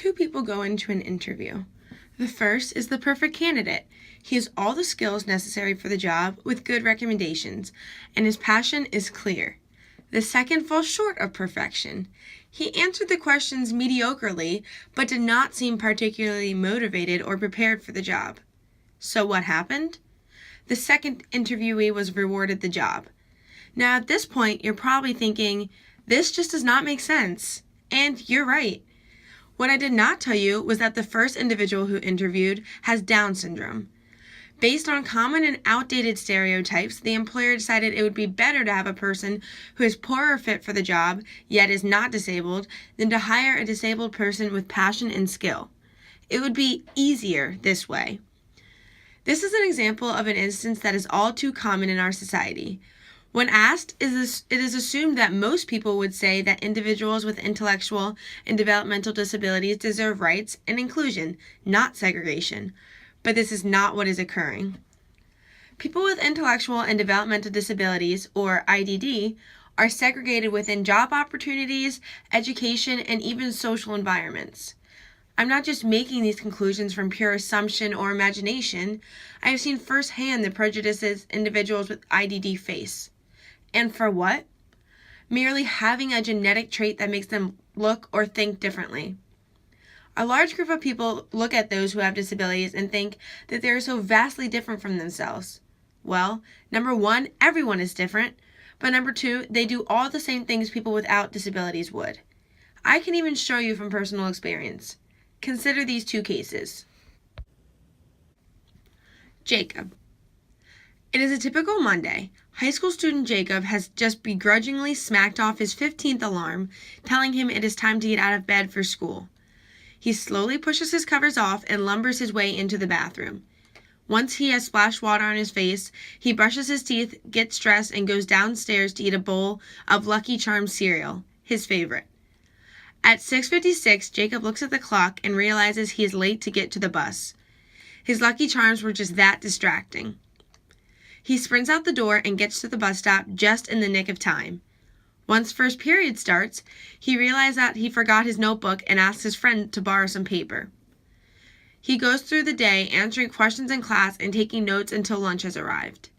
Two people go into an interview. The first is the perfect candidate. He has all the skills necessary for the job with good recommendations, and his passion is clear. The second falls short of perfection. He answered the questions mediocrely, but did not seem particularly motivated or prepared for the job. So what happened? The second interviewee was rewarded the job. Now at this point, you're probably thinking, this just does not make sense. And you're right. What I did not tell you was that the first individual who interviewed has Down syndrome. Based on common and outdated stereotypes, the employer decided it would be better to have a person who is poorer fit for the job, yet is not disabled, than to hire a disabled person with passion and skill. It would be easier this way. This is an example of an instance that is all too common in our society. When asked, it is assumed that most people would say that individuals with intellectual and developmental disabilities deserve rights and inclusion, not segregation. But this is not what is occurring. People with intellectual and developmental disabilities, or IDD, are segregated within job opportunities, education, and even social environments. I'm not just making these conclusions from pure assumption or imagination. I have seen firsthand the prejudices individuals with IDD face. And for what? Merely having a genetic trait that makes them look or think differently. A large group of people look at those who have disabilities and think that they are so vastly different from themselves. Well, number one, everyone is different. But number two, they do all the same things people without disabilities would. I can even show you from personal experience. Consider these two cases. Jacob. It is a typical Monday. High school student Jacob has just begrudgingly smacked off his 15th alarm, telling him it is time to get out of bed for school. He slowly pushes his covers off and lumbers his way into the bathroom. Once he has splashed water on his face, he brushes his teeth, gets dressed, and goes downstairs to eat a bowl of Lucky Charms cereal, his favorite. At 6:56, Jacob looks at the clock and realizes he is late to get to the bus. His Lucky Charms were just that distracting. He sprints out the door and gets to the bus stop just in the nick of time. Once first period starts, he realizes that he forgot his notebook and asks his friend to borrow some paper. He goes through the day answering questions in class and taking notes until lunch has arrived.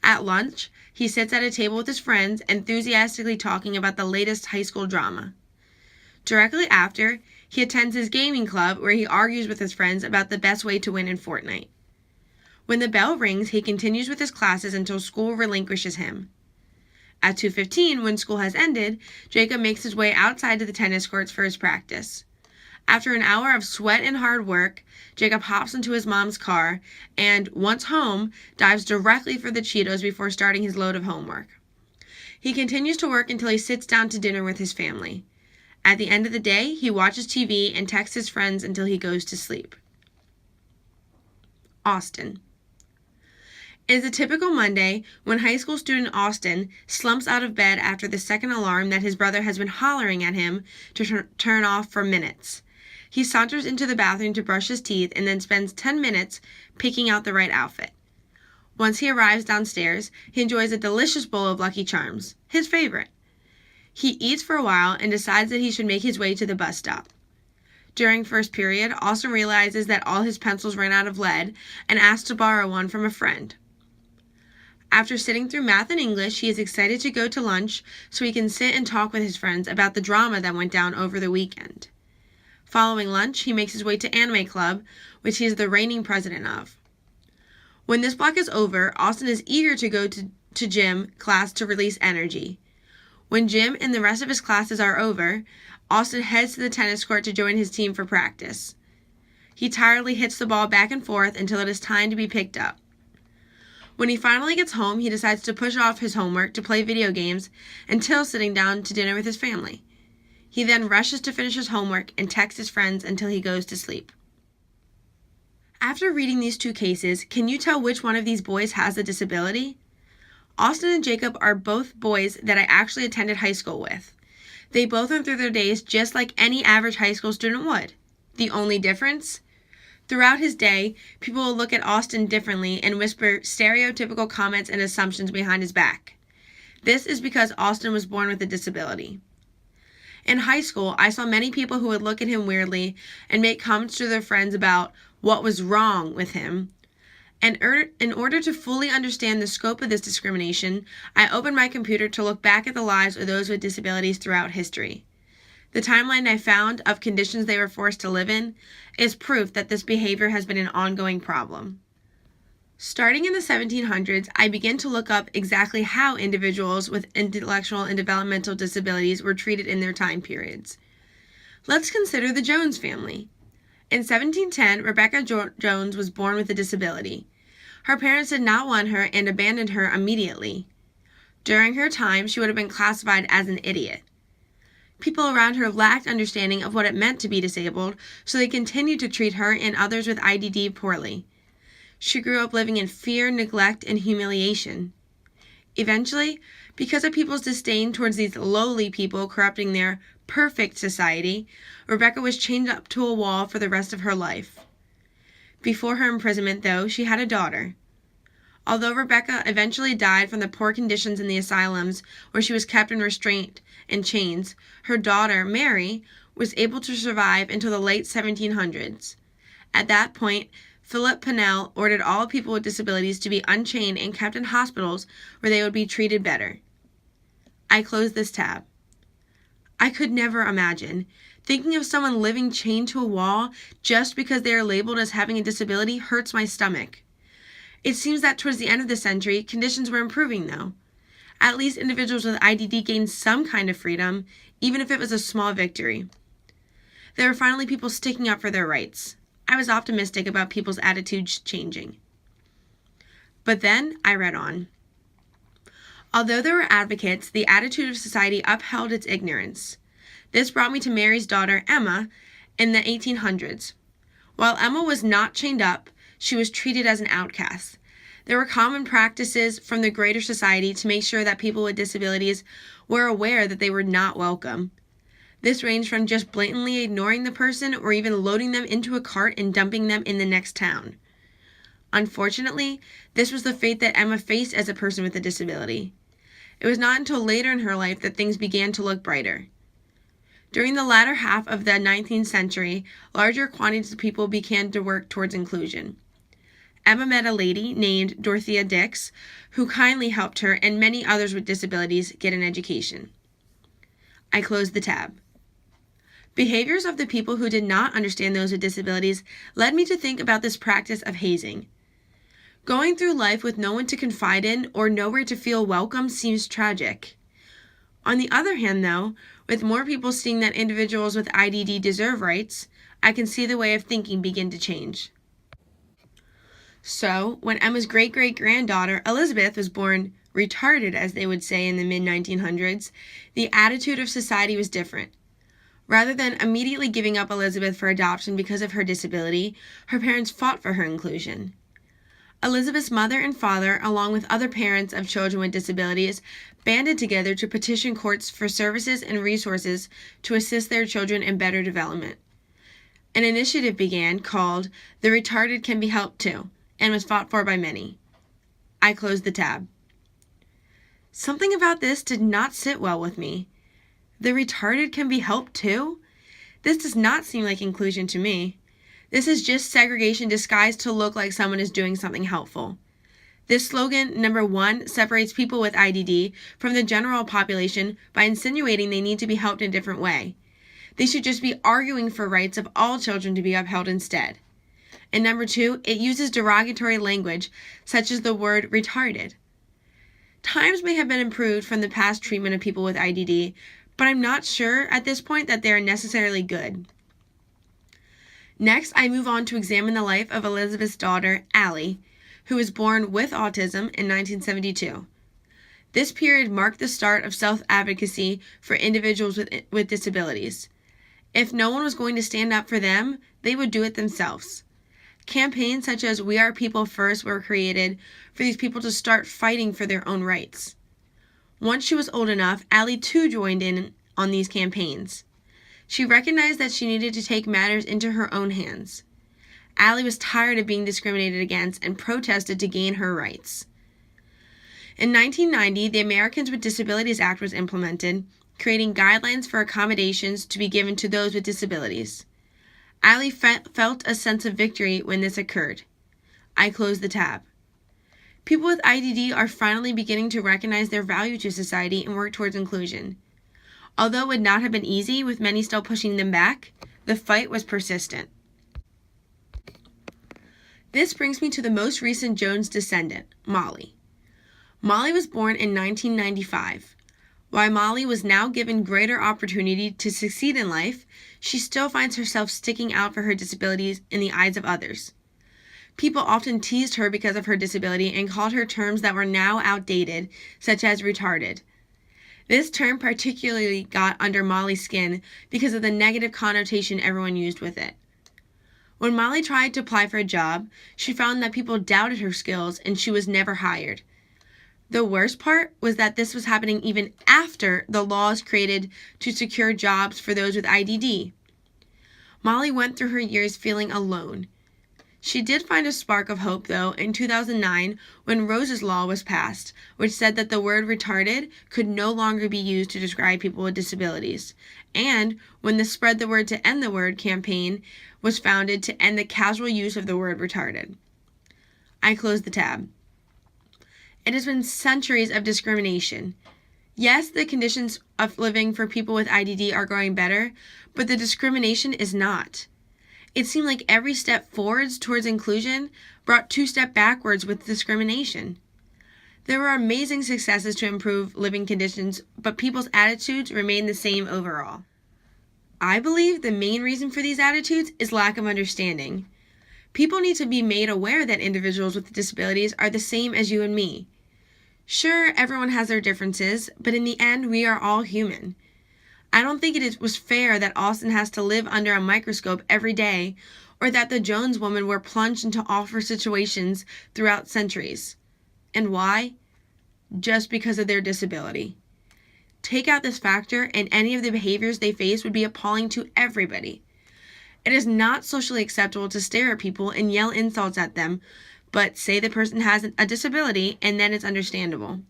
At lunch, he sits at a table with his friends, enthusiastically talking about the latest high school drama. Directly after, he attends his gaming club where he argues with his friends about the best way to win in Fortnite. When the bell rings, he continues with his classes until school relinquishes him. At 2:15, when school has ended, Jacob makes his way outside to the tennis courts for his practice. After an hour of sweat and hard work, Jacob hops into his mom's car and, once home, dives directly for the Cheetos before starting his load of homework. He continues to work until he sits down to dinner with his family. At the end of the day, he watches TV and texts his friends until he goes to sleep. Austin. It is a typical Monday when high school student Austin slumps out of bed after the second alarm that his brother has been hollering at him to turn off for minutes. He saunters into the bathroom to brush his teeth and then spends 10 minutes picking out the right outfit. Once he arrives downstairs, he enjoys a delicious bowl of Lucky Charms, his favorite. He eats for a while and decides that he should make his way to the bus stop. During first period, Austin realizes that all his pencils ran out of lead and asks to borrow one from a friend. After sitting through math and English, he is excited to go to lunch so he can sit and talk with his friends about the drama that went down over the weekend. Following lunch, he makes his way to Anime Club, which he is the reigning president of. When this block is over, Austin is eager to go to gym class to release energy. When gym and the rest of his classes are over, Austin heads to the tennis court to join his team for practice. He tiredly hits the ball back and forth until it is time to be picked up. When he finally gets home, he decides to push off his homework to play video games until sitting down to dinner with his family. He then rushes to finish his homework and texts his friends until he goes to sleep. After reading these two cases, can you tell which one of these boys has a disability? Austin and Jacob are both boys that I actually attended high school with. They both went through their days just like any average high school student would. The only difference? Throughout his day, people will look at Austin differently and whisper stereotypical comments and assumptions behind his back. This is because Austin was born with a disability. In high school, I saw many people who would look at him weirdly and make comments to their friends about what was wrong with him. And in order to fully understand the scope of this discrimination, I opened my computer to look back at the lives of those with disabilities throughout history. The timeline I found of conditions they were forced to live in is proof that this behavior has been an ongoing problem. Starting in the 1700s, I began to look up exactly how individuals with intellectual and developmental disabilities were treated in their time periods. Let's consider the Jones family. In 1710, Rebecca Jones was born with a disability. Her parents did not want her and abandoned her immediately. During her time, she would have been classified as an idiot. People around her lacked understanding of what it meant to be disabled, so they continued to treat her and others with IDD poorly. She grew up living in fear, neglect, and humiliation. Eventually, because of people's disdain towards these lowly people corrupting their perfect society, Rebecca was chained up to a wall for the rest of her life. Before her imprisonment, though, she had a daughter. Although Rebecca eventually died from the poor conditions in the asylums where she was kept in restraint and chains, her daughter, Mary, was able to survive until the late 1700s. At that point, Philip Pennell ordered all people with disabilities to be unchained and kept in hospitals where they would be treated better. I closed this tab. I could never imagine. Thinking of someone living chained to a wall just because they are labeled as having a disability hurts my stomach. It seems that towards the end of the century, conditions were improving, though. At least individuals with IDD gained some kind of freedom, even if it was a small victory. There were finally people sticking up for their rights. I was optimistic about people's attitudes changing. But then I read on. Although there were advocates, the attitude of society upheld its ignorance. This brought me to Mary's daughter, Emma, in the 1800s. While Emma was not chained up, she was treated as an outcast. There were common practices from the greater society to make sure that people with disabilities were aware that they were not welcome. This ranged from just blatantly ignoring the person or even loading them into a cart and dumping them in the next town. Unfortunately, this was the fate that Emma faced as a person with a disability. It was not until later in her life that things began to look brighter. During the latter half of the 19th century, larger quantities of people began to work towards inclusion. Emma met a lady named Dorothea Dix, who kindly helped her and many others with disabilities get an education. I closed the tab. Behaviors of the people who did not understand those with disabilities led me to think about this practice of hazing. Going through life with no one to confide in or nowhere to feel welcome seems tragic. On the other hand, though, with more people seeing that individuals with IDD deserve rights, I can see the way of thinking begin to change. So, when Emma's great-great-granddaughter, Elizabeth, was born retarded, as they would say in the mid-1900s, the attitude of society was different. Rather than immediately giving up Elizabeth for adoption because of her disability, her parents fought for her inclusion. Elizabeth's mother and father, along with other parents of children with disabilities, banded together to petition courts for services and resources to assist their children in better development. An initiative began called The Retarded Can Be Helped Too, and was fought for by many. I closed the tab. Something about this did not sit well with me. The retarded can be helped too? This does not seem like inclusion to me. This is just segregation disguised to look like someone is doing something helpful. This slogan, number 1, separates people with IDD from the general population by insinuating they need to be helped in a different way. They should just be arguing for rights of all children to be upheld instead. And number 2, it uses derogatory language, such as the word retarded. Times may have been improved from the past treatment of people with IDD, but I'm not sure at this point that they are necessarily good. Next, I move on to examine the life of Elizabeth's daughter, Allie, who was born with autism in 1972. This period marked the start of self-advocacy for individuals with disabilities. If no one was going to stand up for them, they would do it themselves. Campaigns such as We Are People First were created for these people to start fighting for their own rights. Once she was old enough, Allie too joined in on these campaigns. She recognized that she needed to take matters into her own hands. Allie was tired of being discriminated against and protested to gain her rights. In 1990, the Americans with Disabilities Act was implemented creating guidelines for accommodations to be given to those with disabilities. Allie felt a sense of victory when this occurred. I closed the tab. People with IDD are finally beginning to recognize their value to society and work towards inclusion. Although it would not have been easy, with many still pushing them back, the fight was persistent. This brings me to the most recent Jones descendant, Molly. Molly was born in 1995. While Molly was now given greater opportunity to succeed in life, she still finds herself sticking out for her disabilities in the eyes of others. People often teased her because of her disability and called her terms that were now outdated, such as retarded. This term particularly got under Molly's skin because of the negative connotation everyone used with it. When Molly tried to apply for a job, she found that people doubted her skills and she was never hired. The worst part was that this was happening even after the laws created to secure jobs for those with IDD. Molly went through her years feeling alone. She did find a spark of hope, though, in 2009 when Rose's Law was passed, which said that the word retarded could no longer be used to describe people with disabilities, and when the Spread the Word to End the Word campaign was founded to end the casual use of the word retarded. I closed the tab. It has been centuries of discrimination. Yes, the conditions of living for people with IDD are growing better, but the discrimination is not. It seemed like every step forwards towards inclusion brought 2 steps backwards with discrimination. There were amazing successes to improve living conditions, but people's attitudes remain the same overall. I believe the main reason for these attitudes is lack of understanding. People need to be made aware that individuals with disabilities are the same as you and me. Sure, everyone has their differences, but in the end, we are all human. I don't think was fair that Austin has to live under a microscope every day, or that the Jones woman were plunged into awful situations throughout centuries. And why? Just because of their disability. Take out this factor, and any of the behaviors they face would be appalling to everybody. It is not socially acceptable to stare at people and yell insults at them, but say the person has a disability, and then it's understandable.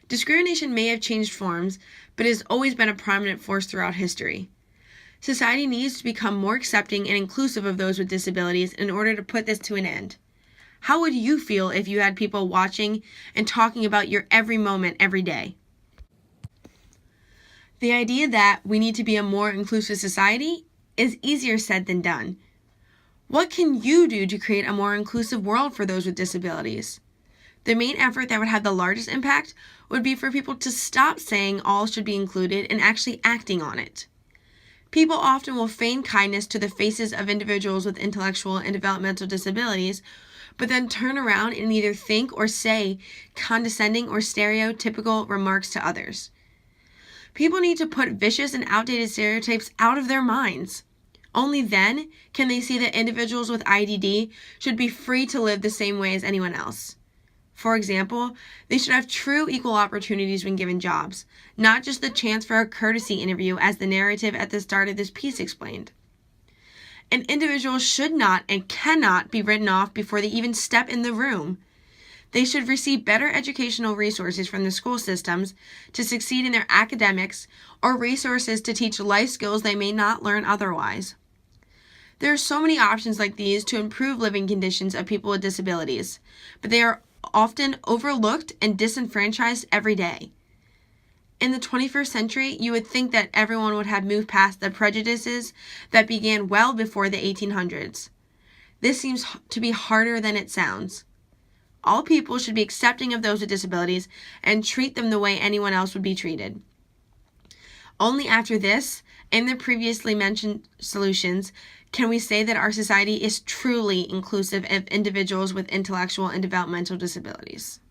Discrimination may have changed forms, but it has always been a prominent force throughout history. Society needs to become more accepting and inclusive of those with disabilities in order to put this to an end. How would you feel if you had people watching and talking about your every moment every day? The idea that we need to be a more inclusive society is easier said than done. What can you do to create a more inclusive world for those with disabilities? The main effort that would have the largest impact would be for people to stop saying all should be included and actually acting on it. People often will feign kindness to the faces of individuals with intellectual and developmental disabilities, but then turn around and either think or say condescending or stereotypical remarks to others. People need to put vicious and outdated stereotypes out of their minds. Only then can they see that individuals with IDD should be free to live the same way as anyone else. For example, they should have true equal opportunities when given jobs, not just the chance for a courtesy interview as the narrative at the start of this piece explained. An individual should not and cannot be written off before they even step in the room. They should receive better educational resources from the school systems to succeed in their academics or resources to teach life skills they may not learn otherwise. There are so many options like these to improve living conditions of people with disabilities, but they are often overlooked and disenfranchised every day. In the 21st century, you would think that everyone would have moved past the prejudices that began well before the 1800s. This seems to be harder than it sounds. All people should be accepting of those with disabilities and treat them the way anyone else would be treated. Only after this, and the previously mentioned solutions, can we say that our society is truly inclusive of individuals with intellectual and developmental disabilities.